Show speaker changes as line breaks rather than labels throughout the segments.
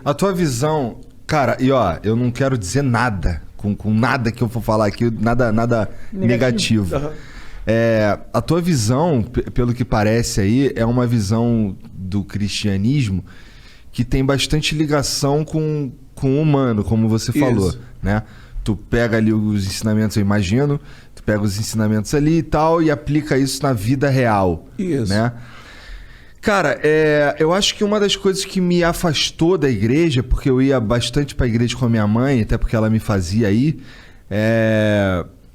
A tua visão, cara, e ó, eu não quero dizer nada, com nada que eu for falar aqui, nada negativo.
Uhum.
A tua visão, pelo que parece aí, é uma visão do cristianismo que tem bastante ligação com o humano, como você falou, né? Tu pega ali os ensinamentos, eu imagino, tu pega os ensinamentos ali e tal e aplica isso na vida real, né? Cara, eu acho que uma das coisas que me afastou da igreja, porque eu ia bastante pra igreja com a minha mãe, até porque ela me fazia ir,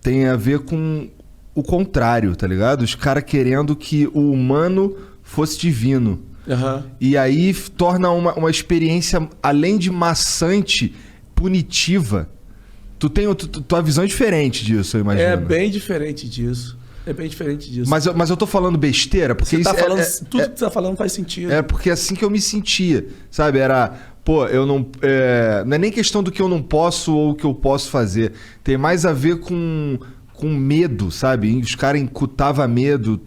tem a ver com o contrário, tá ligado? Os caras querendo que o humano fosse divino.
Uhum.
E aí torna uma experiência, além de maçante, punitiva. Tua visão é diferente disso, eu imagino.
É bem diferente disso.
Mas eu tô falando besteira, porque
você
isso
tá falando, tudo que você tá falando faz sentido.
Porque é assim que eu me sentia, sabe? Era, pô, eu não... não é nem questão do que eu não posso ou o que eu posso fazer. Tem mais a ver com medo, sabe? Os caras incutavam medo,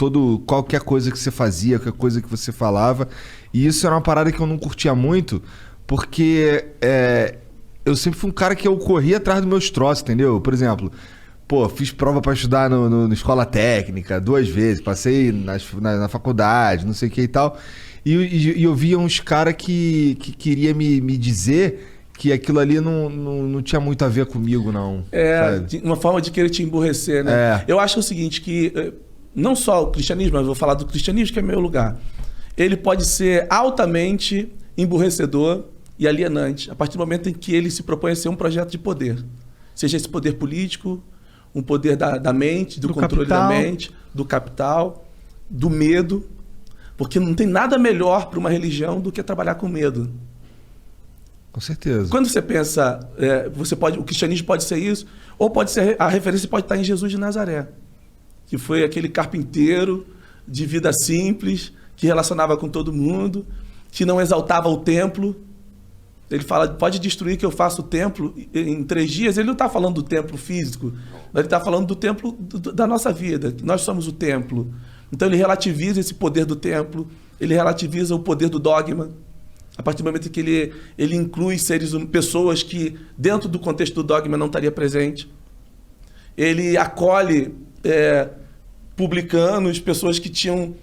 qualquer coisa que você fazia, qualquer coisa que você falava. E isso era uma parada que eu não curtia muito, porque eu sempre fui um cara que eu corria atrás dos meus troços, entendeu? Por exemplo, pô, fiz prova pra estudar na escola técnica 2 vezes, passei na faculdade, não sei o que e tal. E eu via uns caras que queria me dizer que aquilo ali não tinha muito a ver comigo, não. Sabe?
Uma forma de querer te emburrecer, né? Eu acho o seguinte, que não só o cristianismo, mas eu vou falar do cristianismo, que é meu lugar. Ele pode ser altamente emburrecedor e alienante a partir do momento em que ele se propõe a ser um projeto de poder. Seja esse poder político, um poder da mente, do controle da mente, do capital, do medo. Porque não tem nada melhor para uma religião do que trabalhar com medo.
Com certeza.
Quando você pensa, o cristianismo pode ser isso, ou pode ser, a referência pode estar em Jesus de Nazaré, que foi aquele carpinteiro de vida simples, que relacionava com todo mundo, que não exaltava o templo. Ele fala, pode destruir que eu faço o templo em 3 dias. Ele não está falando do templo físico, ele está falando do templo da nossa vida, que nós somos o templo. Então ele relativiza esse poder do templo, ele relativiza o poder do dogma, a partir do momento que ele inclui pessoas que dentro do contexto do dogma não estaria presente. Ele acolhe publicanos, pessoas que tinham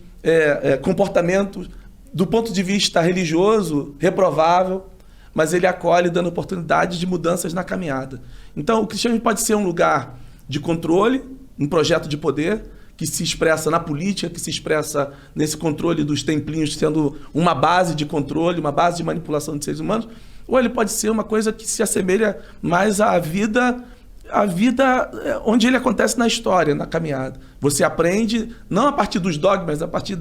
comportamentos do ponto de vista religioso reprovável, mas ele acolhe dando oportunidade de mudanças na caminhada. Então o cristianismo pode ser um lugar de controle, um projeto de poder, que se expressa na política, que se expressa nesse controle dos templinhos sendo uma base de controle, uma base de manipulação de seres humanos, ou ele pode ser uma coisa que se assemelha mais à vida onde ele acontece na história, na caminhada. Você aprende não a partir dos dogmas, a partir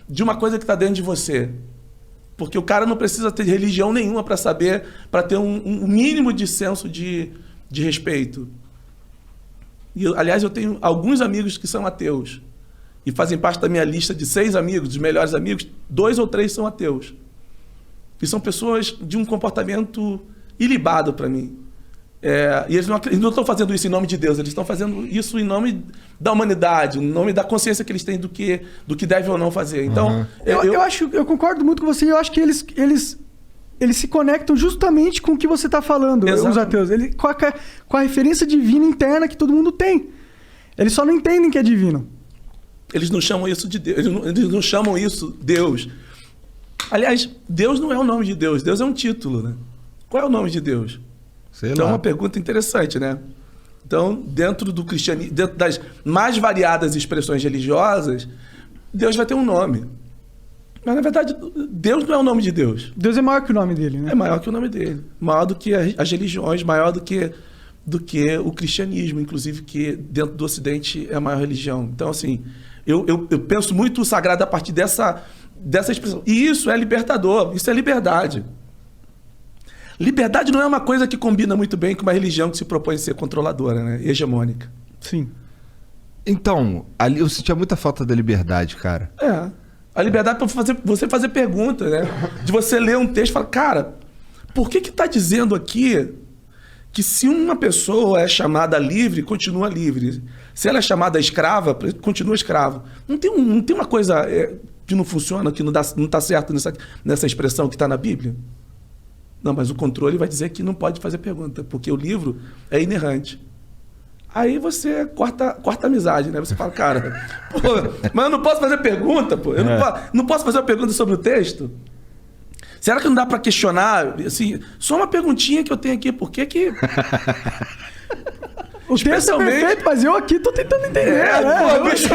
de uma coisa que está dentro de você. Porque o cara não precisa ter religião nenhuma para saber, para ter um mínimo de senso de respeito. E, aliás, eu tenho alguns amigos que são ateus e fazem parte da minha lista de 6 amigos, dos melhores amigos, 2 ou 3 são ateus. E são pessoas de um comportamento ilibado para mim. E eles não estão fazendo isso em nome de Deus, eles estão fazendo isso em nome da humanidade, em nome da consciência que eles têm do que devem ou não fazer. Então,
eu concordo muito com você, eu acho que eles se conectam justamente com o que você está falando, os ateus. Com a referência divina interna que todo mundo tem. Eles só não entendem que é divino.
Eles não chamam isso de Deus. Eles não chamam isso Deus. Aliás, Deus não é o nome de Deus. Deus é um título, né? Qual é o nome de Deus?
Sei
então
lá.
É uma pergunta interessante, né? Então, dentro do cristianismo, dentro das mais variadas expressões religiosas, Deus vai ter um nome. Mas, na verdade, Deus não é o nome de Deus.
Deus é maior que o nome dele, né?
É maior que o nome dele. Maior do que as religiões, maior do que o cristianismo, inclusive, que dentro do Ocidente é a maior religião. Então, assim, eu penso muito o sagrado a partir dessa expressão. E isso é libertador, isso é liberdade. Liberdade não é uma coisa que combina muito bem com uma religião que se propõe a ser controladora, né? Hegemônica.
Sim.
Então, ali eu sentia muita falta da liberdade, cara.
A liberdade para você fazer pergunta, né? De você ler um texto e falar, cara, por que está dizendo aqui que se uma pessoa é chamada livre, continua livre? Se ela é chamada escrava, continua escravo. Não tem uma coisa que não funciona, que não está certo nessa expressão que está na Bíblia? Não, mas o controle vai dizer que não pode fazer pergunta, porque o livro é inerrante. Aí você corta a amizade, né? Você fala, cara, pô, mas eu não posso fazer pergunta, pô. Eu não posso fazer uma pergunta sobre o texto? Será que não dá para questionar? Assim, só uma perguntinha que eu tenho aqui, por que que...
O texto é perfeito, mas eu aqui tô tentando entender.
Pô, bicho...